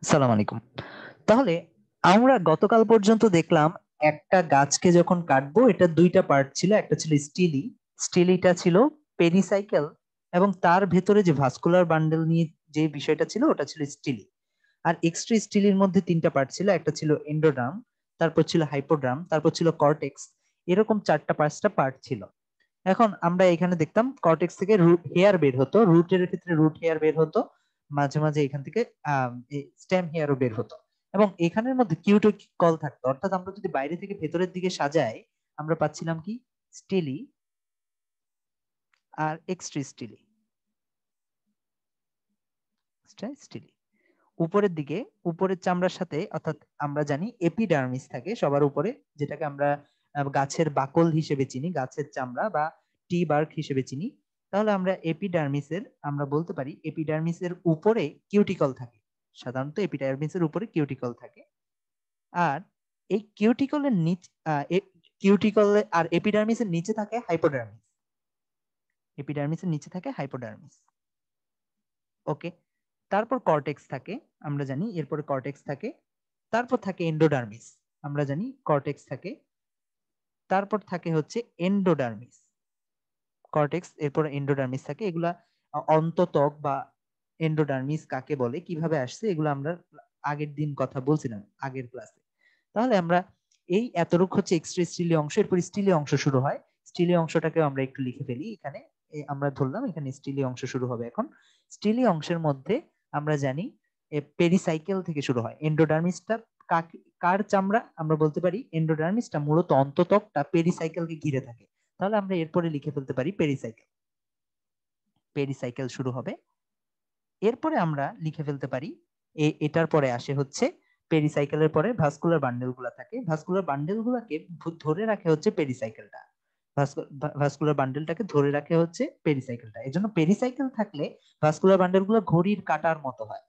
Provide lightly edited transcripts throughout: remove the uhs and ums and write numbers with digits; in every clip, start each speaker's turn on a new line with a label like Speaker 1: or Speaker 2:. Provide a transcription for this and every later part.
Speaker 1: আসসালামু আলাইকুম। তাহলে আমরা গতকাল পর্যন্ত দেখলাম একটা গাছকে যখন কাটবো এটা দুইটা পার্ট ছিল, একটা ছিল স্টিলিটা ছিল পেরিসাইকেল, এবং তার ভেতরে যে ভাস্কুলার বান্ডেল নিয়ে যে বিষয়টা ছিল ওটা ছিল স্টিলি। আর এক্সট্রা স্টিলির মধ্যে তিনটা পার্ট ছিল, একটা ছিল এন্ডোডার্ম, তারপর ছিল হাইপোডার্ম, তারপর ছিল কর্টেক্স। এরকম চারটা পাঁচটা পার্ট ছিল। এখন আমরা এখানে দেখতাম কর্টেক্স থেকে রুট হেয়ার বের হতো, রুটের ক্ষেত্রে রুট হেয়ার বের হতো, মাঝে মাঝে এখান থেকে স্টেম হেয়ারও বের হতো, এবং এখানের মধ্যে কিউটিকল থাকতো। অর্থাৎ আমরা যদি বাইরে থেকে ভেতরের দিকে সাজাই আমরা পাচ্ছিলাম কি স্টিলি আর এক্সট্রা স্টিলি। স্টিলি উপরের দিকে, উপরের চামড়ার সাথে, অর্থাৎ আমরা জানি এপিডার্মিস থাকে সবার উপরে, যেটাকে আমরা গাছের বাকল হিসেবে চিনি, গাছের চামড়া বা টি বার্ক হিসেবে চিনি। তাহলে আমরা এপিডার্মিসের আমরা বলতে পারি এপিডার্মিসের উপরে কিউটিকল থাকে। সাধারণত এপিডার্মিসের উপরে কিউটিকল থাকে। আর এই কিউটিকলের নিচে কিউটিকল আর এপিডার্মিসের নিচে থাকে হাইপোডার্মিস। এপিডার্মিসের নিচে থাকে হাইপোডার্মিস। ওকে। তারপর কর্টেক্স থাকে, আমরা জানি এরপরে কর্টেক্স থাকে। তারপর থাকে এন্ডোডার্মিস, আমরা জানি কর্টেক্স থাকে। তারপর থাকে হচ্ছে এন্ডোডার্মিস, কর্টেক্স এরপর এন্ডোডার্মিস থাকে। এগুলা অন্ততক বা এন্ডোডার্মিস কাকে বলে, কিভাবে আসছে, এগুলো আমরা আগের দিন কথা বলছিলাম আগের ক্লাসে। তাহলে আমরা এই এতটুক হচ্ছে এক্সট্রা স্টিলি অংশ, এরপর স্টিলি অংশ শুরু হয়। স্টিলি অংশটাকে আমরা একটু লিখে ফেলি এখানে। আমরা ধরলাম এখানে স্টিলি অংশ শুরু হবে এখন। স্টিলি অংশের মধ্যে আমরা জানি পেরিসাইকেল থেকে শুরু হয়। এন্ডোডার্মিসটা কার চামড়া, আমরা বলতে পারি এন্ডোডার্মিসটা মূলত অন্ততকটা পেরিসাইকেলকে ঘিরে থাকে। তাহলে আমরা এরপরে লিখে ফেলতে পারি পেরিসাইকেল। পেরিসাইকেল শুরু হবে। এরপরে আমরা লিখে ফেলতে পারি এটার পরে আসে হচ্ছে পেরিসাইকেলের পরে ভাস্কুলার বান্ডেল গুলা থাকে। ভাস্কুলার বান্ডেল গুলাকে ধরে রাখে হচ্ছে পেরিসাইকেলটা। ভাস্কুলার বান্ডেলটাকে ধরে রাখে হচ্ছে পেরিসাইকেলটা। এই জন্য পেরিসাইকেল থাকলে ভাস্কুলার বান্ডেল গুলো ঘড়ির কাঁটার মতো হয়।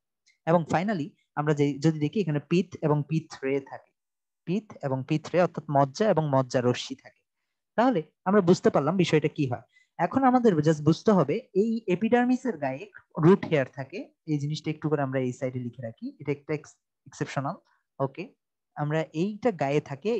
Speaker 1: এবং ফাইনালি আমরা যদি দেখি এখানে পিথ এবং পিথ রে থাকে। পিথ এবং পিথ রে অর্থাৎ মজ্জা এবং মজ্জা রশ্মি থাকে। তাহলে আমরা বুঝতে পারলাম বিষয়টা কি হয়। এখন আমাদের জাস্ট বুঝতে হবে এই এপিডার্মিসের গায়ে রুট হেয়ার থাকে। এই জিনিসটা একটু করে আমরা এই সাইডে লিখে রাখি, এটা একটা এক্সেপশনাল। ওকে, আমরা এইটা গায়ে থাকে।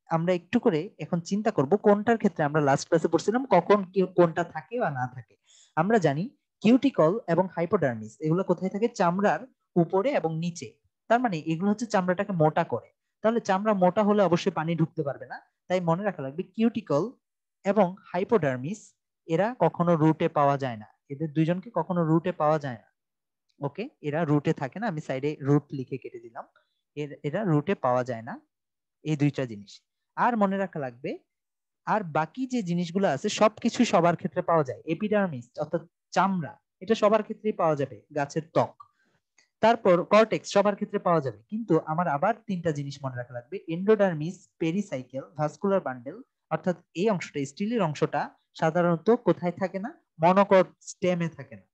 Speaker 1: আমরা একটু করে এখন চিন্তা করব কোনটার ক্ষেত্রে আমরা লাস্ট ক্লাসে পড়ছিলাম কখন কোনটা থাকে বা না থাকে। আমরা জানি কিউটিকল এবং হাইপোডার্মিস এগুলো কোথায় থাকে, চামড়ার উপরে এবং নিচে। তার মানে এগুলো হচ্ছে চামড়াটাকে মোটা করে। তাহলে চামড়া মোটা হলে অবশ্যই পানি ঢুকতে পারবে না। তাই মনে রাখা লাগবে কিউটিকল এবং হাইপোডার্মিস এরা কখনো রুটে পাওয়া যায় না, এদের দুইজনকে কখনো রুটে পাওয়া যায় না। ওকে, এরা রুটে থাকে না, আমি সাইডে রুট লিখে কেটে দিলাম। এরা রুটে পাওয়া যায় না, এই দুইটা জিনিস। আর মনে রাখা লাগবে আর বাকি যে জিনিসগুলো আছে সবকিছু সবার ক্ষেত্রে পাওয়া যায়। এপিডার্মিস অর্থাৎ চামড়া, এটা সবার ক্ষেত্রেই পাওয়া যাবে, গাছের ত্বক। তারপর কর্টেক্স সবার ক্ষেত্রে পাওয়া যাবে, কিন্তু আমার আবার তিনটা জিনিস মনে রাখা লাগবে, এন্ডোডার্মিস, পেরিসাইকেল, ভাস্কুলার বান্ডেল। অর্থাৎ এই অংশটা স্টিলের অংশটা সাধারণত কোথায় থাকে না, মনোকট স্টেমে থাকে না।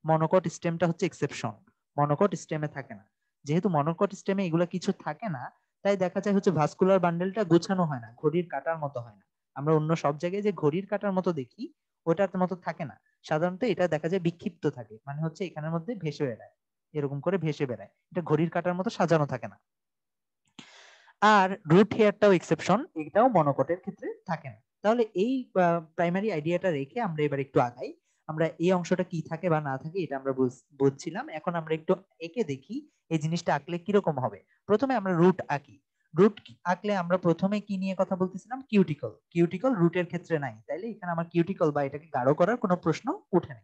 Speaker 1: মনোকট স্টেমটা হচ্ছে এক্সেপশন, মনোকট স্টেমে থাকে না। যেহেতু মনোকট স্টেমে এগুলা কিছু থাকে না, তাই দেখা যায় হচ্ছে ভাস্কুলার বান্ডেলটা গোছানো হয় না, ঘড়ির কাঁটার মতো হয় না। আমরা অন্য সব জায়গায় যে ঘড়ির কাঁটার মতো দেখি ওটার মতো থাকে না। সাধারণত এটা দেখা যায় বিক্ষিপ্ত থাকে, মানে হচ্ছে এখানের মধ্যে ভেসে বেড়ায়, এরকম করে ভেসে বেড়ায়, এটা ঘড়ির কাঁটার মতো সাজানো থাকে না। আর রুট হেয়ারটাও এক্সেপশন, এটাও মনোকটের ক্ষেত্রে থাকে না। তাহলে এই প্রাইমারি আইডিয়াটা রেখে আমরা এবার একটু আগাই। আমরা এই অংশটা কি থাকে বা না থাকে এটা আমরা বুঝছিলাম, এখন আমরা একটু এঁকে দেখি এই জিনিসটা আঁকলে কিরকম হবে। প্রথমে আমরা রুট আঁকি। রুট আঁকলে আমরা প্রথমে কি নিয়ে কথা বলতেছিলাম, কিউটিকল। কিউটিকল রুটের ক্ষেত্রে নাই, তাইলে এখানে আমার কিউটিকল বা এটাকে গাঢ় করার কোনো প্রশ্ন উঠে না।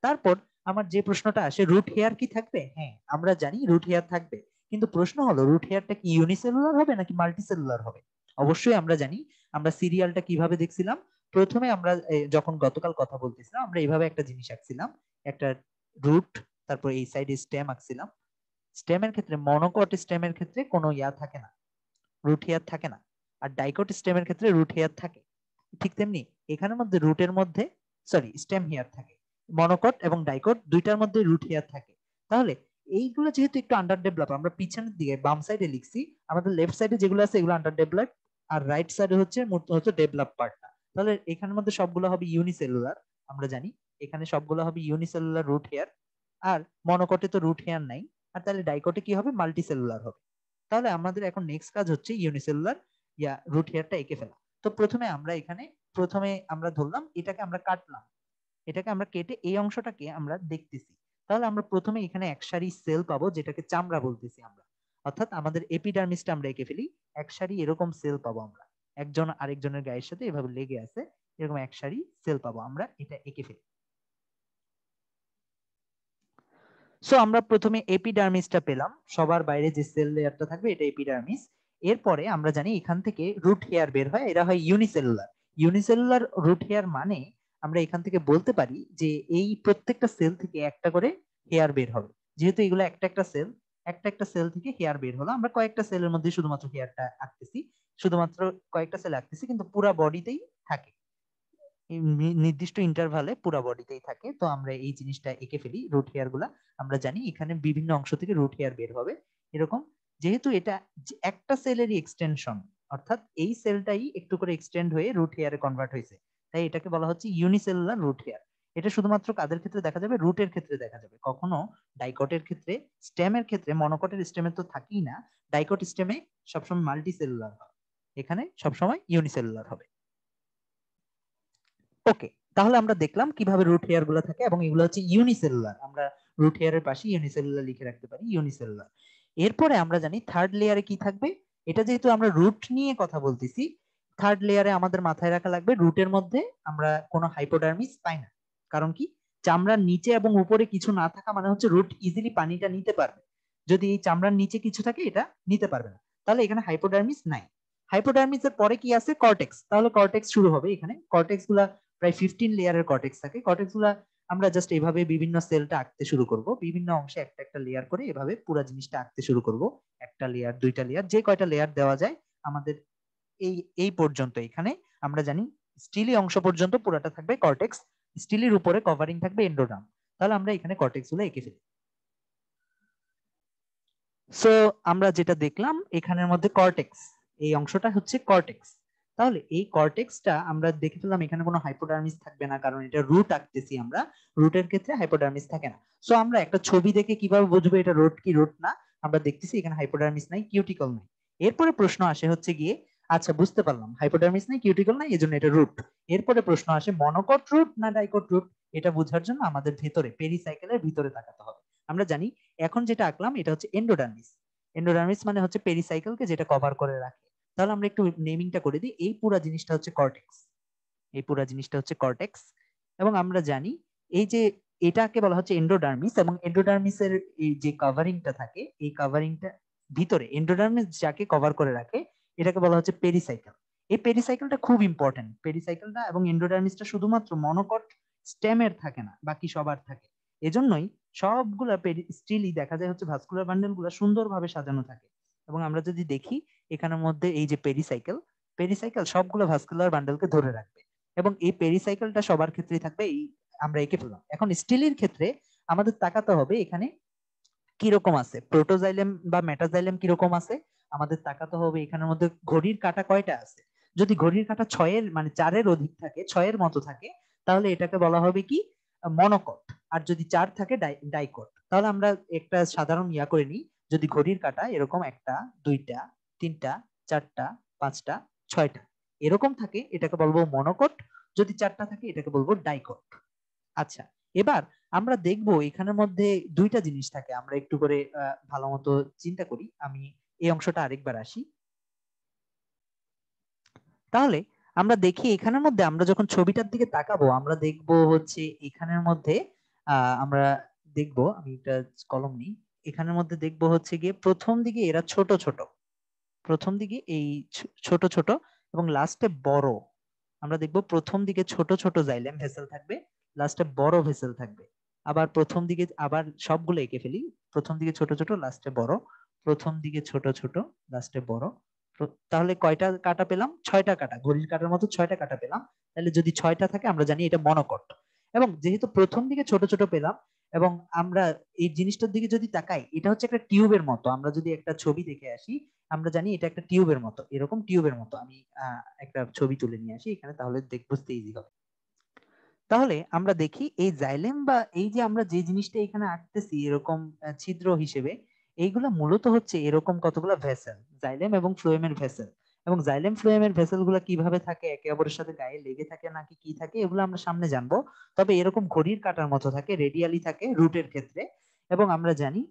Speaker 1: তারপর আমার যে প্রশ্নটা আসে, রুট হেয়ার কি থাকবে? হ্যাঁ, আমরা জানি রুট হেয়ার থাকবে, কিন্তু প্রশ্ন হলো রুট হেয়ারটা কি ইউনিসেলুলার হবে নাকি মাল্টিসেলুলার হবে। অবশ্যই আমরা জানি, আমরা সিরিয়ালটা কিভাবে দেখছিলাম, প্রথমে আমরা যখন গতকাল কথা বলতেছিলাম আমরা এইভাবে একটা জিনিস আঁকছিলাম, একটা রুট, তারপর এই সাইডে স্টেম আঁকছিলাম। স্টেমের ক্ষেত্রে মনোকট স্টেমের ক্ষেত্রে কোনো ইয়া থাকে না, রুট হেয়ার থাকে না। আর ডাইকট স্টেমের ক্ষেত্রে রুট হেয়ার থাকে। ঠিক তেমনি এখানের মধ্যে রুটের মধ্যে, সরি, স্টেম হেয়ার থাকে। মনোকট এবং ডাইকট দুইটার মধ্যে রুট হেয়ার থাকে। তাহলে এইগুলো যেহেতু একটু আন্ডার ডেভেলপ, আমরা পিছনের দিকে বাম সাইডে লিখছি, আমাদের লেফট সাইডে যেগুলো আছে এগুলো আন্ডার ডেভেলপ, আর রাইট সাইডে হচ্ছে ডেভেলপ পার্টটা। তাহলে এখানের মধ্যে সবগুলো হবে ইউনিসেলুলার, আমরা জানি এখানে সবগুলো হবে ইউনিসেলুলার রুট হেয়ার। আর মনোকটে তো রুট হেয়ার নাই। আর তাহলে ডাইকটে কি হবে, মাল্টিসেলুলার হবে। তাহলে আমাদের এখন নেক্সট কাজ হচ্ছে ইউনিসেলুলার রুট হেয়ারটা এঁকে ফেলা। তো প্রথমে আমরা ধরলাম এটাকে আমরা কাটলাম, এটাকে আমরা কেটে এই অংশটাকে আমরা দেখতেছি। তাহলে আমরা প্রথমে এখানে একসারি সেল পাবো যেটাকে চামড়া বলতেছি আমরা, অর্থাৎ আমাদের এপিডার্মিসটা আমরা এঁকে ফেলি, একসারি এরকম সেল পাবো আমরা, একজন আরেকজনের গায়ের সাথে এভাবে লেগে আছে, এরকম একসারি সেল পাবো আমরা, এটা এঁকে ফেলি। সো আমরা প্রথমে এপিডার্মিসটা পেলাম, সবার বাইরে যে সেল লেয়ারটা থাকবে এটা এপিডার্মিস। এরপরে আমরা জানি এখান থেকে রুট হেয়ার বের হয়, এরা হয় ইউনিসেলুলার। ইউনিসেলুলার রুট হেয়ার মানে আমরা এখান থেকে বলতে পারি যে এই প্রত্যেকটা সেল থেকে একটা করে হেয়ার বের হবে। যেহেতু এগুলো একটা একটা সেল থেকে হেয়ার বের হলো, আমরা কয়েকটা সেলের মধ্যে শুধুমাত্র হেয়ারটা আঁকতেছি, শুধুমাত্র কয়েকটা সেল আঁকতেছি, কিন্তু পুরা বডিতেই থাকে, নির্দিষ্ট ইন্টারভালে পুরো বডিতেই থাকে। তো আমরা এই জিনিসটা এঁকে ফেলি, রুট হেয়ার গুলা আমরা জানি এখানে বিভিন্ন অংশ থেকে রুট হেয়ার বের হবে এরকম। যেহেতু এটা একটা সেলেরই এক্সটেনশন, অর্থাৎ এই সেলটাই একটু করে এক্সটেন্ড হয়ে রুট হেয়ারে কনভার্ট হয়েছে, তাই এটাকে বলা হচ্ছে ইউনিসেলুলার রুট হেয়ার। এটা শুধুমাত্র কাদের ক্ষেত্রে দেখা যাবে, রুটের ক্ষেত্রে দেখা যাবে, কখনো ডাইকটের ক্ষেত্রে, স্টেমের ক্ষেত্রে, মনোকটের স্টেমে তো থাকেই না, ডাইকট স্টেমে সবসময় মাল্টি সেলুলার হয়, এখানে সবসময় ইউনিসেলুলার হবে। ওকে, তাহলে আমরা দেখলাম কিভাবে রুট হেয়ার গুলো থাকে, এবং এগুলো হচ্ছে ইউনিসেলুলার, আমরা রুট হেয়ারের পাশে ইউনিসেলুলার লিখে রাখতে পারি, ইউনিসেলুলার। এরপরে আমরা জানি থার্ড লেয়ারে কি থাকবে, এটা যেহেতু আমরা রুট নিয়ে কথা বলতেছি, থার্ড লেয়ারে আমাদের মাথায় রাখা লাগবে রুটের মধ্যে আমরা কোনো হাইপোডার্মিস পাই না। কারণ কি, চামড়ার নিচে এবং উপরে কিছু না থাকা মানে হচ্ছে রুট ইজিলি পানিটা নিতে পারবে, যদি এই চামড়ার নিচে কিছু থাকে এটা নিতে পারবে না, তাহলে এখানে হাইপোডার্মিস নাই। হাইপোডার্মিসের পরে কি আছে, কর্টেক্স, তাহলে কর্টেক্স শুরু হবে এখানে। কর্টেক্স গুলা প্রায় 15 লেয়ারের কর্টেক্স থাকে, কর্টেক্স গুলা আমরা জাস্ট এইভাবে বিভিন্ন সেলটা আঁকতে শুরু করব, বিভিন্ন অংশে একটা একটা লেয়ার করে এভাবে পুরো জিনিসটা আঁকতে শুরু করব, একটা লেয়ার, দুইটা লেয়ার, যে কয়টা লেয়ার দেওয়া যায় আমাদের। এই এই পর্যন্ত এখানে আমরা জানি স্টিলি অংশ পর্যন্ত পুরোটা থাকবে কর্টেক্স, স্টিলির উপরে কভারিং থাকবে এন্ডোডার্ম। তাহলে আমরা এখানে কর্টেক্স গুলো এঁকে ফেলি। সো আমরা যেটা দেখলাম এখানের মধ্যে কর্টেক্স, এই অংশটা হচ্ছে কর্টেক্স। তাহলে এই কর্টেক্সটা আমরা দেখে ফেললাম, এখানে কোনো হাইপোডার্মিস থাকবে না, কারণ এটা রুট আঁকতেছি আমরা, রুটের ক্ষেত্রে হাইপোডার্মিস থাকে না। সো আমরা একটা ছবি দেখে কিভাবে বুঝবো এটা রুট কি রুট না, আমরা দেখতেছি এখানে হাইপোডার্মিস নাই, কিউটিকল নাই। এরপরে প্রশ্ন আসে হচ্ছে গিয়ে, আচ্ছা বুঝতে পারলাম হাইপোডার্মিস নাই, কিউটিকল নাই, এজন্য এটা রুট। এরপরে প্রশ্ন আসে মনোকট রুট না ডাইকট রুট, এটা বোঝার জন্য আমাদের ভেতরে পেরিসাইকেলের ভিতরে তাকাতে হবে। আমরা জানি এখন যেটা আঁকলাম এটা হচ্ছে এন্ডোডার্মিস, এন্ডোডার্মিস মানে হচ্ছে পেরিসাইকেলকে যেটা কভার করে রাখে। তাহলে আমরা একটু নেমিংটা করে দিই, এই পুরো জিনিসটা হচ্ছে কর্টেক্স, এই পুরো জিনিসটা হচ্ছে কর্টেক্স। এবং আমরা জানি এই যে এটাকে বলা হচ্ছে এন্ডোডার্মিস, এবং এন্ডোডার্মিসের এই যে কভারিংটা থাকে, এই কভারিংটা ভিতরে এন্ডোডার্মিস যাকে কভার করে রাখে এটাকে বলা হচ্ছে পেরিসাইকেল। এই পেরিসাইকেলটা খুব ইম্পর্টেন্ট, পেরিসাইকেলটা এবং এন্ডোডার্মিসটা শুধুমাত্র মনোকট স্টেমের থাকে না, বাকি সবার থাকে। এজন্যই সবগুলা স্টিলই দেখা যায় হচ্ছে ভাস্কুলার বান্ডেল গুলা সুন্দরভাবে সাজানো থাকে। এবং আমরা যদি দেখি এখানের মধ্যে এই যে পেরিসাইকেল, পেরিসাইকেল সবগুলো ভাস্কুলার বান্ডেলকে ধরে রাখবে, এবং এই পেরিসাইকেলটা সবার ক্ষেত্রেই থাকবে। এই আমরা এঁকে ফেললাম। এখন স্টিলের ক্ষেত্রে আমাদের তাকাতে হবে এখানে কিরকম আছে, প্রোটোজাইলেম বা মেটাজাইলেম কিরকম আছে, আমাদের তাকাতে হবে এখানের মধ্যে ঘড়ির কাঁটা কয়টা আছে। যদি ঘড়ির কাঁটা 6-এর মানে 4-এর অধিক থাকে, 6-এর মতো থাকে, তাহলে এটাকে বলা হবে কি, মনোকট। আর যদি 4 থাকে ডাইকট। তাহলে আমরা একটা সাধারণ করে নিই, যদি ঘড়ির কাঁটা এরকম 1টা 2টা 3টা 4টা 5টা 6টা এরকম থাকে, এটাকে বলবো মনোকট। যদি 4টা থাকে এটাকে বলবো ডাইকট। আচ্ছা, এবার আমরা দেখবো এখানের মধ্যে দুইটা জিনিস থাকে, আমরা একটু করে ভালো মতো চিন্তা করি। আমি এই অংশটা আরেকবার আসি। তাহলে আমরা দেখি এখানের মধ্যে আমরা যখন ছবিটার দিকে তাকাবো আমরা দেখবো হচ্ছে এখানের মধ্যে আমরা দেখবো, আমি একটা কলম নিই, এখানের মধ্যে দেখবো হচ্ছে গিয়ে প্রথম দিকে এরা ছোট ছোট, প্রথম দিকে এই ছোট ছোট, এবং লাস্টে বড়। আমরা দেখবো প্রথম দিকে ছোট ছোট জাইলেম ভেসেল থাকবে, লাস্টে বড় ভেসেল থাকবে। আবার প্রথম দিকে আবার সবগুলো এঁকে ফেলি, প্রথম দিকে ছোট ছোট লাস্টে বড়, প্রথম দিকে ছোট ছোট লাস্টে বড়। তাহলে কয়টা কাটা পেলাম, 6টা কাটা, ঘড়ির কাটার মতো 6টা কাটা পেলাম। তাহলে যদি 6টা থাকে আমরা জানি এটা মনোকট। এবং যেহেতু প্রথম দিকে ছোট ছোট পেলাম, এবং আমরা এই জিনিসটার দিকে যদি তাকাই, এটা হচ্ছে একটা টিউবের মতো, আমরা যদি একটা ছবি দেখে আসি আমরা জানি এটা একটা টিউবের মতো, এরকম টিউবের মতো। আমি একটা ছবি তুলে নিয়ে আসি এখানে, তাহলে বুঝতে ইজি হবে। তাহলে আমরা দেখি এই জাইলেম বা এই যে আমরা যে জিনিসটা এখানে আঁকতেছি এরকম ছিদ্র হিসেবে, এইগুলা মূলত হচ্ছে এরকম কতগুলো ভেসেল, জাইলেম এবং ফ্লোয়েমের ভেসেল। এবং জাইলেম ফ্লোয়েমের ভেসেল গুলা কিভাবে থাকে, একে অপরের সাথে গায়ে লেগে থাকে নাকি কি থাকে, এগুলো আমরা সামনে জানবো। তবে এরকম ঘড়ির কাঁটার মতো থাকে, রেডিয়ালি থাকে রুটের ক্ষেত্রে। এবং আমরা জানি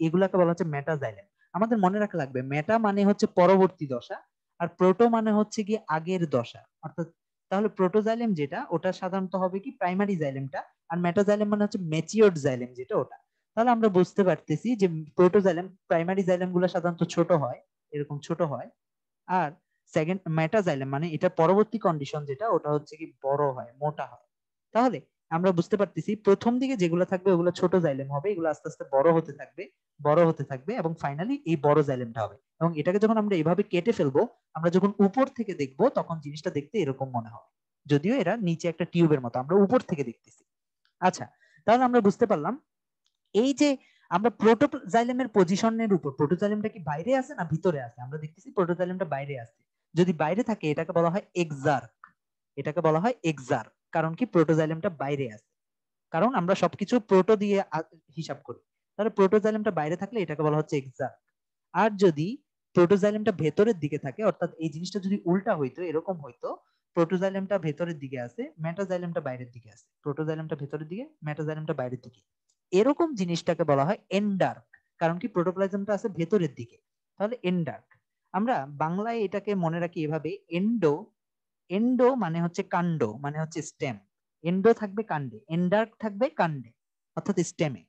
Speaker 1: এগুলাকে বলা হচ্ছে মেটাজাইলেম। আমাদের মনে রাখা লাগবে, মেটা মানে হচ্ছে পরবর্তী দশা, আর প্রোটো মানে হচ্ছে কি আগের দশা। অর্থাৎ তাহলে প্রোটোজাইলেম যেটা, ওটা সাধারণত হবে কি প্রাইমারি জাইলেমটা, আর মেটাজাইলেম মানে হচ্ছে ম্যাচিওরড জাইলেম যেটা, ওটা। তাহলে আমরা বুঝতে পারতেছি যে প্রোটোজাইলেম, প্রাইমারি জাইলেম গুলো সাধারণত ছোট হয়, এরকম ছোট হয়। আর সেকেন্ড মেটাজাইলেম মানে এটা পরবর্তী কন্ডিশন যেটা, ওটা হচ্ছে কি বড় হয়, মোটা হয়। তাহলে আমরা বুঝতে পারতেছি প্রথম দিকে যেগুলো থাকবে ওগুলো ছোট জাইলেম হবে, এগুলো আস্তে আস্তে বড় হতে থাকবে, বড় হতে থাকবে, এবং ফাইনালি এই বড় জাইলেমটা হবে। এবং এটাকে যখন আমরা এভাবে কেটে ফেলবো, আমরা যখন উপর থেকে দেখবো তখন জিনিসটা দেখতে এরকম মনে হবে, যদিও এরা নিচে একটা টিউবের মতো, আমরা উপর থেকে দেখতেছি। আচ্ছা, তাহলে আমরা বুঝতে পারলাম এই যে আমরা প্রোটোজাইলেমের পজিশনের উপর, প্রোটোজাইলেমটা কি বাইরে আছে না ভিতরে আছে, আমরা দেখতেছি প্রোটোজাইলেমটা বাইরে আছে। যদি বাইরে থাকে এটাকে বলা হয় এক্সার্ক, এটাকে বলা হয় এক্সার্ক। কারণ কি প্রোটোজাইলেমটা বাইরে আছে, কারণ আমরা সবকিছু প্রোটো দিয়ে হিসাব করি। তাহলে প্রোটোজাইলেমটা বাইরে থাকলে এটাকে বলা হচ্ছে এক্সার্ক। আর যদি প্রোটোজাইলেমটা ভেতরের দিকে থাকে, অর্থাৎ এই জিনিসটা যদি উল্টা হইতো, এরকম হইতো, প্রোটোজাইলেমটা ভেতরের দিকে আছে, মেটাজাইলেমটা বাইরের দিকে আছে, প্রোটোজাইলেমটা ভেতরের দিকে, মেটাজাইলেমটা বাইরের দিকে, এরকম জিনিসটাকে বলা হয় এন্ডার্ক। কারণ কি প্রোটোপ্লাজমটা আছে ভেতরের দিকে, তাহলে এন্ডার্ক। আমরা বাংলায় এটাকে মনে রাখি এভাবে, এন্ডো, এন্ডো মানে হচ্ছে কাণ্ড, মানে হচ্ছে স্টেম। এন্ডো থাকবে কাণ্ডে, এন্ডার্ক থাকবে কাণ্ডে, অর্থাৎ স্টেমে।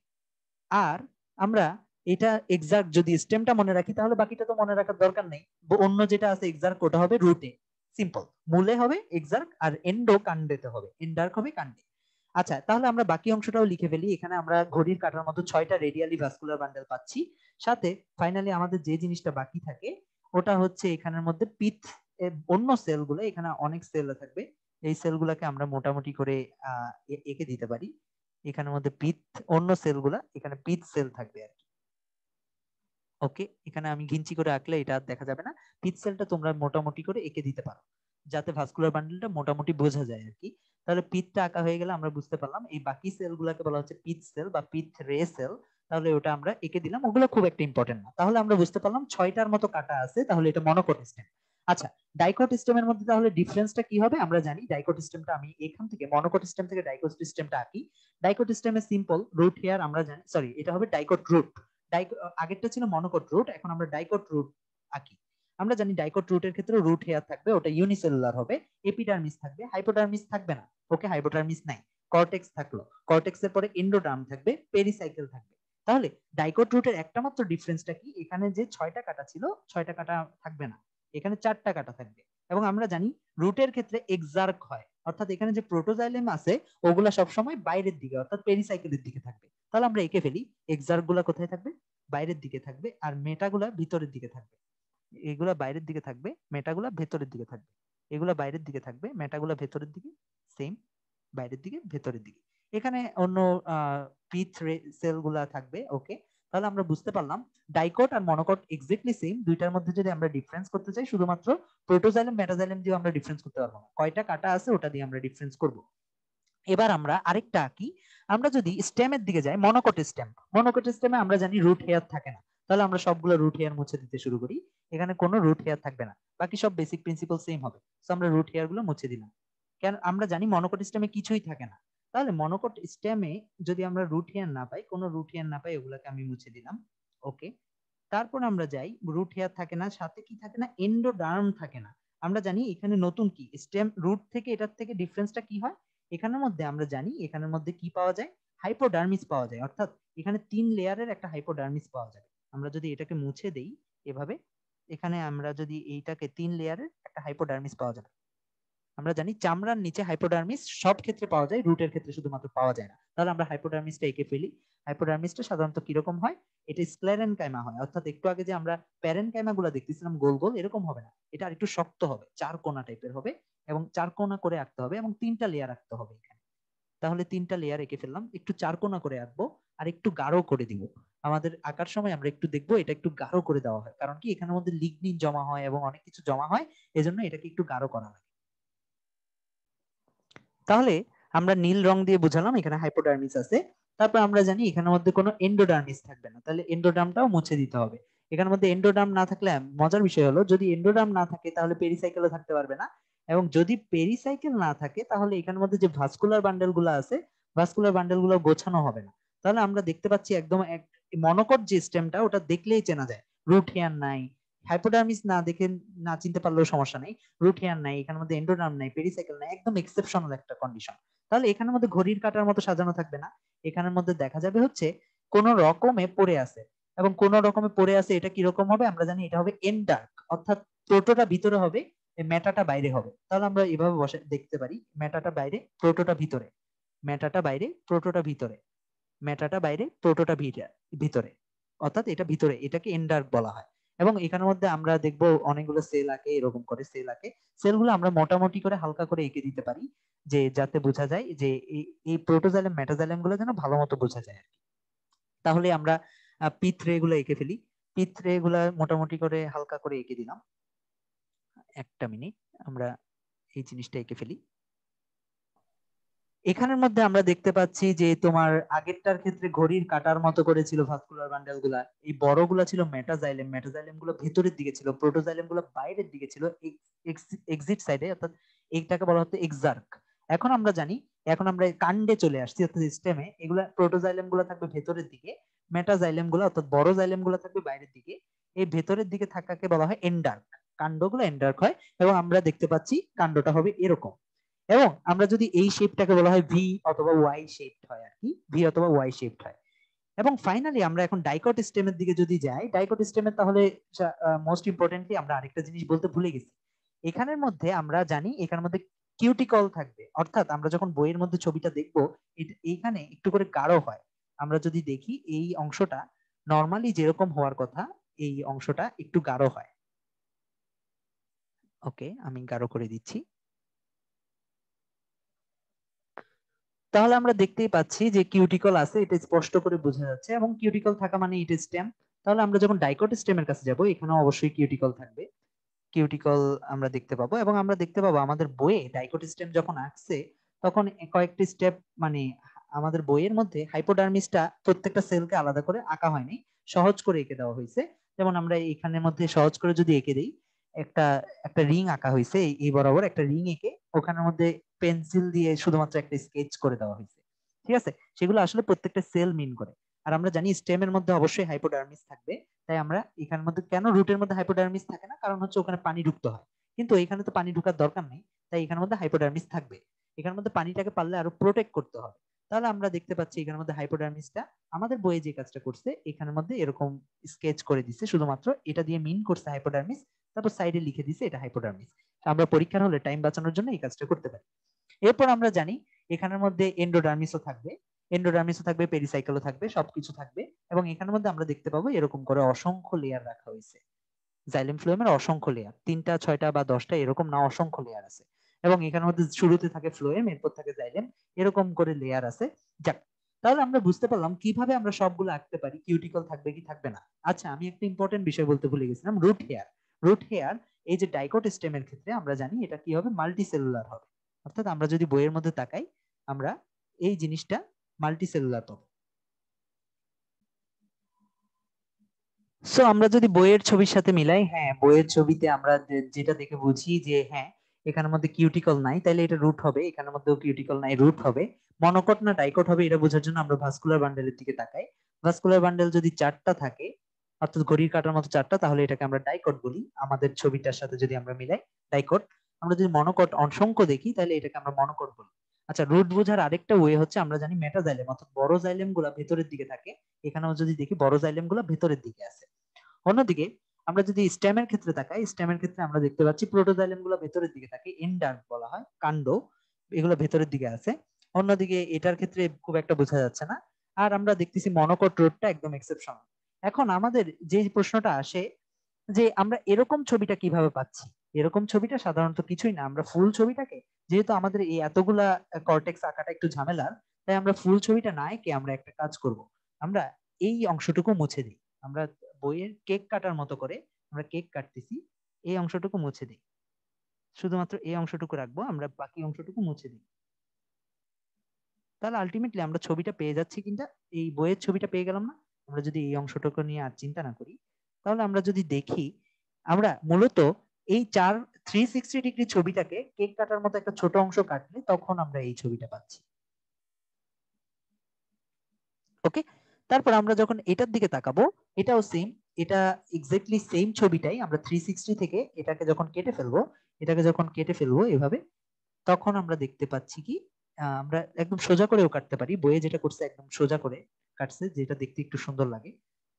Speaker 1: আর আমরা এটা এক্সাক্ট যদি স্টেমটা মনে রাখি, তাহলে বাকিটা তো মনে রাখার দরকার নেই। অন্য যেটা আছে এক্সাক্ট, ওটা হবে রুটে, সিম্পল। মূলে হবে এক্সাক্ট, আর এন্ডো কাণ্ডেতে হবে, এন্ডার্ক হবে কাণ্ডে। আচ্ছা, তাহলে আমরা বাকি অংশটাও লিখে ফেলি। এখানে আমরা ঘড়ির কাঁটার মতো 6টা রেডিয়ালি ভাস্কুলার বান্ডেল পাচ্ছি, সাথে ফাইনালি আমাদের যে জিনিসটা বাকি থাকে ওটা হচ্ছে এখানের মধ্যে পিথ, অন্য সেলগুলো, এখানে অনেক সেল থাকবে, এই সেলগুলোকে আমরা মোটামুটি করে এঁকে দিতে পারি। এখানের মধ্যে পিথ, অন্য সেলগুলা এখানে পিথ সেল থাকবে আর কি। ওকে, এখানে আমি ঘিঞ্চি করে আঁকলে এটা আর দেখা যাবে না। পিথ সেলটা তোমরা মোটামুটি করে এঁকে দিতে পারো, যাতে ভাস্কুলার বান্ডেলটা মোটামুটি বোঝা যায় আর কি। তাহলে পিথটা আঁকা হয়ে গেলে আমরা বুঝতে পারলাম এই বাকি সেলগুলোকে বলা হচ্ছে পিথ সেল বা পিথ রে সেল। তাহলে ওটা আমরা এঁকে দিলাম, ওগুলো খুব একটা ইম্পর্টেন্ট না। তাহলে আমরা বুঝতে পারলাম 6টার মতো কাটা আছে, তাহলে এটা মনোকট স্টেম। আচ্ছা, ডাইকট স্টেমের মধ্যে তাহলে ডিফারেন্সটা কি হবে? আমরা জানি ডাইকট স্টেমটা, আমি এখান থেকে মনোকট স্টেম থেকে ডাইকট স্টেমটা আঁকি। ডাইকট স্টেমে সিম্পল রুট হেয়ার আমরা জানি, সরি এটা হবে ডাইকট রুট। আগেরটা ছিল মনোকট রুট, এখন আমরা ডাইকট রুট আঁকি। আমরা জানি ডাইকট রুটের ক্ষেত্রে রুট হেয়ার থাকবে, ওটা ইউনিসেলুলার হবে, এপিডার্মিস থাকবে, হাইপোডার্মিস থাকবে না। ওকে, হাইপোডার্মিস নাই, কর্টেক্স থাকলো, কর্টেক্সের পরে এন্ডোডার্ম থাকবে, পেরিসাইকেল থাকবে। তাহলে ডাইকট রুটের একটা মাত্র ডিফারেন্সটা কি, এখানে যে 6টা কাটা ছিল 6টা কাটা থাকবে না, এখানে 4টা কাটা থাকবে। এবং আমরা জানি রুটের ক্ষেত্রে এক্সার্ক হয়, অর্থাৎ এখানে যে প্রোটোজাইলেম আছে ওগুলা সবসময় বাইরের দিকে, অর্থাৎ পেরিসাইকেলের দিকে থাকবে। তাহলে আমরা এঁকে ফেলি, এক্সার্ক গুলা কোথায় থাকবে? বাইরের দিকে থাকবে, আর মেটাগুলা ভিতরের দিকে থাকবে। এগুলা বাইরের দিকে থাকবে, মেটাগুলা ভেতরের দিকে থাকবে। এগুলা বাইরের দিকে থাকবে, মেটাগুলা ভেতরের দিকে, সেম, বাইরের দিকে ভেতরের দিকে। এখানে অন্য পিথ সেল গুলা থাকবে। ওকে, তাহলে আমরা বুঝতে পারলাম ডাইকট আর মনোকট এক্স্যাক্টলি সেম। দুইটার মধ্যে যদি আমরা ডিফারেন্স করতে চাই, শুধুমাত্র প্রোটোজাইলেম মেটাজাইলেম দিয়ে আমরা ডিফারেন্স করতে পারবো না, কয়টা কাটা আছে ওটা দিয়ে আমরা ডিফারেন্স করব। এবার আমরা আরেকটা আঁকি। আমরা যদি স্টেমের দিকে যাই, মনোকট স্টেম, মনোকট স্টেমে আমরা জানি রুট হেয়ার থাকে না। তাহলে আমরা সবগুলো রুট হেয়ার মুছে দিতে শুরু করি, এখানে কোনো রুট হেয়ার থাকবে না, বাকি সব বেসিক প্রিন্সিপাল সেম হবে। তো আমরা রুট হেয়ার গুলো মুছে দিলাম, কেন আমরা জানি মনোকট স্টেমে কিছুই থাকে না। তাহলে মনোকট স্টেমে যদি আমরা রুট হেয়ার না পাই, কোনো রুট হেয়ার না পাই, ওগুলোকে আমি মুছে দিলাম। ওকে, তারপর আমরা যাই, রুট হেয়ার থাকে না, সাথে কি থাকে না, এন্ডোডার্ম থাকে না। আমরা জানি এখানে নতুন কি স্টেম, রুট থেকে এটার থেকে ডিফারেন্সটা কি হয়, এখানের মধ্যে আমরা জানি এখানের মধ্যে কি পাওয়া যায়, হাইপোডার্মিস পাওয়া যায়, অর্থাৎ এখানে 3 লেয়ারের একটা হাইপোডার্মিস পাওয়া যাবে। আমরা যদি এটাকে মুছে দেই এভাবে, এখানে আমরা যদি এইটাকে 3 লেয়ারের একটা হাইপোডার্মিস পাওয়া যাবে। আমরা জানি চামড়ার নিচে হাইপোডার্মিস সব ক্ষেত্রে পাওয়া যায়, রুটের ক্ষেত্রে শুধুমাত্র পাওয়া যায় না। তাহলে আমরা হাইপোডার্মিসটা এঁকে ফেলি। হাইপোডার্মিসটা সাধারণত কিরকম হয়, এটা স্ক্লেরেনকাইমা হয়, অর্থাৎ একটু আগে যে আমরা প্যারেনকাইমা গুলা দেখতেছিলাম গোল গোল, এরকম হবে না, এটা আর একটু শক্ত হবে, 4 কোনা টাইপের হবে, এবং 4 কোনা করে আঁকতে হবে, এবং 3টা লেয়ার আঁকতে হবে এখানে। তাহলে 3টা লেয়ার এঁকে ফেললাম, একটু 4 কোনা করে আঁকবো, আর একটু গাঢ় করে দিব। আমাদের আঁকার সময় আমরা একটু দেখবো এটা একটু গাঢ় করে দেওয়া হয়, কারণ কি এখানের মধ্যে লিগনিন জমা হয় এবং অনেক কিছু জমা হয়, এজন্য এটাকে একটু গাঢ় করা হয়। তাহলে আমরা নীল রং দিয়ে বুঝালাম এখানে হাইপোডার্মিস আছে। তারপর আমরা জানি এখানের মধ্যে কোনো এন্ডোডার্মিস থাকবে না, তাহলে এন্ডোডার্মটাও মুছে দিতে হবে। এখানের মধ্যে এন্ডোডার্ম না থাকলে মজার বিষয় হলো যদি এন্ডোডার্ম না থাকে তাহলে পেরিসাইকেলও থাকতে পারবে না, এবং যদি পেরিসাইকেল না থাকে তাহলে এখানের মধ্যে যে ভাস্কুলার বান্ডেল গুলো আছে ভাস্কুলার বান্ডেল গুলো গোছানো হবে না। তাহলে আমরা দেখতে পাচ্ছি একদম মনোকট যে স্টেমটা ওটা দেখলেই চেনা যায়, রুট হেয়ার নাই, হাইপোডার্মিস না দেখে না চিনতে পারলেও সমস্যা নেই, রুট হেয়ার নাই, এখানের মধ্যে এন্ডোডার্ম নাই, পেরিসাইকেল নাই, একদম এক্সেপশনাল একটা কন্ডিশন। তাহলে এখানের মধ্যে ঘড়ির কাঁটার মতো সাজানো থাকবে না, এখানের মধ্যে দেখা যাবে হচ্ছে কোন রকমে পড়ে আছে, এবং কোন রকমে পড়ে আছে এটা কি রকম হবে আমরা জানি, এটা হবে এন ডার্ক, অর্থাৎ প্রোটোটা ভিতরে হবে, মেটাটা বাইরে হবে। তাহলে আমরা এভাবে বসে দেখতে পারি, মেটাটা বাইরে প্রোটোটা ভিতরে, মেটাটা বাইরে প্রোটোটা ভিতরে, মেটাটা বাইরে প্রোটোটা ভিতরে, অর্থাৎ এটা ভিতরে, এটাকে এন ডার্ক বলা হয়। এবং এখানের মধ্যে আমরা দেখবো অনেকগুলো সেল আঁকে, এরকম করে সেল আঁকে, সেলগুলো আমরা মোটামুটি করে হালকা করে এঁকে দিতে পারি, যে যাতে বোঝা যায় যে এই প্রোটোজাইলেম মেটাজাইলেম গুলো যেন ভালো মতো বোঝা যায় আর কি। তাহলে আমরা পিথ রে গুলো এঁকে ফেলি, পিথ রে গুলা মোটামুটি করে হালকা করে এঁকে দিলাম। একটা মিনিট, আমরা এই জিনিসটা এঁকে ফেলি। এখানের মধ্যে আমরা দেখতে পাচ্ছি যে তোমার আগেরটার ক্ষেত্রে ঘড়ির কাটার মতো করে ছিল ভাস্কুলার বান্ডেল গুলা, এই বড়গুলা ছিল মেটাজাইলেম, মেটাজাইলেম গুলো ভেতরের দিকে ছিল, প্রোটোজাইলেম গুলো বাইরের দিকে ছিল, এক্সিট সাইডে, অর্থাৎ এইটাকে বলা হতো এক্সার্ক। এখন আমরা জানি, এখন আমরা কাণ্ডে চলে আসছি অর্থাৎ স্টেমে, এগুলা প্রোটোজাইলেম গুলো থাকবে ভেতরের দিকে, মেটাজাইলেম গুলো অর্থাৎ বড় জাইলেম গুলো থাকবে বাইরের দিকে, এই ভেতরের দিকে থাকাকে বলা হয় এন্ডার্ক, কাণ্ডগুলো এন্ডার্ক হয়, এবং আমরা দেখতে পাচ্ছি কাণ্ডটা হবে এরকম। এবং আমরা যদি এই শেপটাকে বলা হয় ভি অথবা ওয়াই শেপড হয় আর কি, ভি অথবা ওয়াই শেপড হয়। এবং ফাইনালি আমরা এখন ডাইকট স্টেমের দিকে যদি যাই, ডাইকট স্টেমের তাহলে মোস্ট ইম্পর্টেন্টলি আমরা আরেকটা জিনিস বলতে ভুলে গেছি, এখানের মধ্যে আমরা জানি এখানের মধ্যে কিউটিকল থাকবে, অর্থাৎ আমরা যখন বইয়ের মধ্যে ছবিটা দেখবো এইখানে একটু করে গাঢ় হয়, আমরা যদি দেখি এই অংশটা নর্মালি যেরকম হওয়ার কথা এই অংশটা একটু গাঢ় হয়। ওকে, আমি গাঢ় করে দিচ্ছি। তাহলে আমরা দেখতেই পাচ্ছি যে কিউটিকল আছে, এটা স্পষ্ট করে বোঝা যাচ্ছে, এবং কিউটিকল থাকা মানে এটা স্টেম। তাহলে আমরা যখন ডাইকট স্টেমের কাছে যাব এখানেও অবশ্যই কিউটিকল থাকবে, কিউটিকল আমরা দেখতে পাবো, এবং আমরা দেখতে পাবো আমাদের বইয়ে ডাইকট স্টেম যখন আঁকছে তখন কয়েকটি স্টেপ, মানে আমাদের বইয়ের মধ্যে হাইপোডার্মিসটা প্রত্যেকটা সেলকে আলাদা করে আঁকা হয়নি, সহজ করে এঁকে দেওয়া হয়েছে। যেমন আমরা এখানের মধ্যে সহজ করে যদি এঁকে দিই, একটা একটা রিং আঁকা হয়েছে, এই বরাবর একটা রিং এঁকে ওখানের মধ্যে পেন্সিল দিয়ে শুধুমাত্র একটা স্কেচ করে দেওয়া হয়েছে, ঠিক আছে, সেগুলো আসলে প্রত্যেকটা সেল মিন করে। আর আমরা জানি স্টেমের মধ্যে অবশ্যই হাইপোডার্মিস থাকবে, তাই আমরা এখানের মধ্যে, কেন রুটের মধ্যে হাইপোডার্মিস থাকে না, কারণ হচ্ছে ওখানে পানি ঢুকতে হয়, কিন্তু এখানে তো পানি ঢুকার দরকার নেই, তাই এখানের মধ্যে হাইপোডার্মিস থাকবে, এখানের মধ্যে পানিটাকে পারলে আরো প্রোটেক্ট করতে হবে। তাহলে আমরা দেখতে পাচ্ছি এখানের মধ্যে হাইপোডার্মিসটা আমাদের বইয়ে যে কাজটা করছে এখানের মধ্যে এরকম স্কেচ করে দিচ্ছে, শুধুমাত্র এটা দিয়ে মিন করছে হাইপোডার্মিস, তারপর সাইডে লিখে দিছে এটা হাইপোডার্মিস। আমরা পরীক্ষার হলে টাইম বাঁচানোর জন্য এই কাজটা করতে পারি। এরপর আমরা জানি এখানের মধ্যে এন্ডোডার্মিসও থাকবে, এন্ডোডার্মিসও থাকবে, পেরিসাইকেলও থাকবে, সবকিছু থাকবে, এবং এখানের মধ্যে আমরা দেখতে পাবো এরকম করে অসংখ্য লেয়ার রাখা হয়েছে, জাইলেম ফ্লোয়েমের অসংখ্য লেয়ার, 3টা 6টা বা 10টা এরকম না, অসংখ্য লেয়ার আছে। এবং এখানের মধ্যে শুরুতে থাকে ফ্লোয়েম, এরপর থাকে জাইলেম, এরকম করে লেয়ার আছে। যাক, তাহলে আমরা বুঝতে পারলাম কিভাবে আমরা সবগুলো আঁকতে পারি, কিউটিকল থাকবে কি থাকবে না। আচ্ছা, আমি একটা ইম্পর্টেন্ট বিষয় বলতে ভুলে গেছিলাম, রুট হেয়ার। রুট হেয়ার এই যে ডাইকট স্টেমের ক্ষেত্রে আমরা জানি এটা কি হবে, মাল্টি সেলুলার হবে, অর্থাৎ আমরা যদি বইয়ের মধ্যে তাকাই আমরা এই জিনিসটা মাল্টি সেলুলার পাবো। সো আমরা যদি বইয়ের ছবির সাথে মিলাই, হ্যাঁ বইয়ের ছবিতে আমরা যেটা দেখে বুঝি যে হ্যাঁ এখানের মধ্যে কিউটিকল নাই, তাইলে এটা রুট হবে, এখানের মধ্যেও কিউটিকল নাই, রুট হবে। মনোকট না ডাইকট হবে এটা বোঝার জন্য আমরা ভাস্কুলার বান্ডেলের দিকে তাকাই, ভাস্কুলার বান্ডেল যদি 4টা থাকে, অর্থাৎ ঘড়ির কাঁটার মতো 4টা, তাহলে এটাকে আমরা ডাইকট বলি, আমাদের ছবিটার সাথে যদি আমরা মিলাই ডাইকট। আমরা যদি মনোকট অসংখ্য দেখি তাহলে এটাকে আমরা মনোকট বলি। আচ্ছা, রুট বোঝার আরেকটা ওয়ে হচ্ছে আমরা জানি মেটাজাইলেম অর্থাৎ বড় জাইলেম গুলা ভেতরের দিকে থাকে, এখানেও যদি দেখি বড় জাইলেম গুলা ভেতরের দিকে আছে। অন্যদিকে আমরা যদি স্টেমের ক্ষেত্রে তাকাই, স্টেমের ক্ষেত্রে আমরা দেখতে পাচ্ছি প্রোটোজাইলেম গুলো ভেতরের দিকে থাকে, এন্ডার্ক বলা হয়, কাণ্ড এগুলো ভেতরের দিকে আছে। অন্যদিকে এটার ক্ষেত্রে খুব একটা বোঝা যাচ্ছে না। আর আমরা দেখতেছি মনোকট রোডটা একদম এক্সেপশনাল। এখন আমাদের যে প্রশ্নটা আসে যে আমরা এরকম ছবিটা কিভাবে পাচ্ছি, এরকম ছবিটা সাধারণত কিছুই না, আমরা ফুল ছবিটাকে, যেহেতু আমাদের এই এতগুলা কর্টেক্স আঁকাটা একটু ঝামেলার, তাই আমরা ফুল ছবিটা না এঁকে আমরা একটা কাজ করব, আমরা এই অংশটুকু মুছে দিই, আমরা বইয়ের কেক কাটার মতো করে আমরা কেক কাটতেছি, এই অংশটুকু মুছে দিই, শুধুমাত্র এই অংশটুকু রাখবো, আমরা বাকি অংশটুকু মুছে দিই। তাহলে আলটিমেটলি আমরা ছবিটা পেয়ে যাচ্ছি, কিনা এই বইয়ের ছবিটা পেয়ে গেলাম না? আমরা যদি এই অংশটুকু নিয়ে আর চিন্তা না করি, তাহলে আমরা যদি দেখি, আমরা মূলত এই 360 ডিগ্রি ছবিটাকে কেক কাটার মতো একটা ছোট অংশ কাটলে তখন আমরা এই ছবিটা পাচ্ছি। ওকে, তারপর আমরা যখন এটার দিকে তাকাবো, এটাও সেম, এটা এক্স্যাক্টলি সেম ছবিটাই আমরা 360 থেকে এটাকে যখন কেটে ফেলবো এভাবে, তখন আমরা দেখতে পাচ্ছি কি, আমরা একদম সোজা করেও কাটতে পারি। বইয়ে যেটা করছে একদম সোজা করে কাটছে, যেটা দেখতে একটু সুন্দর লাগে।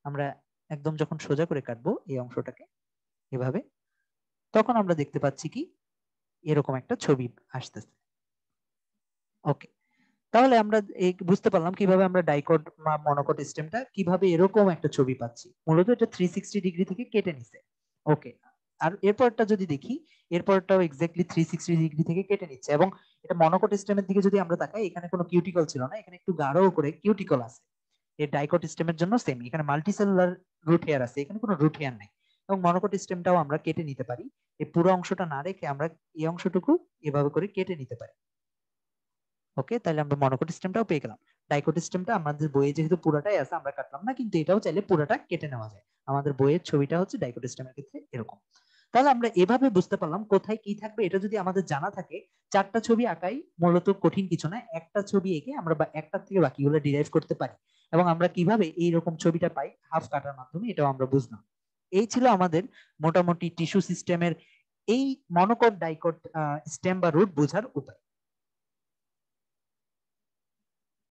Speaker 1: আমরা একদম যখন সোজা করে কাটবো এই অংশটাকে এভাবে, তখন আমরা দেখতে পাচ্ছি কি এরকম একটা ছবি আসতেছে। ওকে, তাহলে আমরা বুঝতে পারলাম কিভাবে আমরা ডাইকট বা মনোকট সিস্টেমটা কিভাবে এরকম একটা ছবি পাচ্ছি। মূলত এটা 360 ডিগ্রি থেকে কেটে নিছে। ওকে, আর এরপরটা যদি দেখি, এরপরটাও এক্স্যাক্টলি 360 ডিগ্রি থেকে কেটে নিচ্ছে। এবং এটা মনোকট সিস্টেমের দিকে যদি আমরা তাকাই, এখানে কোনো কিউটিকল ছিল না, এখানে একটু গাঢ় করে কিউটিকল আছে। এই ডাইকট সিস্টেমের জন্য সেম, এখানে মাল্টিসেলুলার রুট হেয়ার আছে, এখানে কোনো রুট হেয়ার নাই। এবং মনোকট সিস্টেমটাও আমরা কেটে নিতে পারি, এই পুরো অংশটা না রেখে আমরা এই অংশটুকু এভাবে করে কেটে নিতে পারি। ওকে, তাহলে আমরা মনোকট সিস্টেমটাও পেয়ে গেলাম। ডাইকট সিস্টেমটা আমাদের বইয়ে যেহেতু পুরাটাই আছে আমরা কাটলাম না, কিন্তু এটাও চাইলে পুরাটা কেটে নেওয়া যায়। আমাদের বইয়ের ছবিটা হচ্ছে ডাইকট সিস্টেমের ক্ষেত্রে এরকম। তাহলে আমরা এভাবে বুঝতে পারলাম কোথায় কি থাকবে। এটা যদি আমাদের জানা থাকে, 4টা ছবি আঁকাই মূলত কঠিন কিছু না, একটা ছবি এঁকে আমরা একটার থেকে বাকিগুলো ডিরাইভ করতে পারি। এবং আমরা কিভাবে এইরকম ছবিটা পাই হাফ কাটার মাধ্যমে, এটাও আমরা বুঝলাম। এই ছিল আমাদের মোটামুটি টিস্যু সিস্টেমের এই মনোকট ডাইকট স্টেম বা রুট বোঝার উপায়।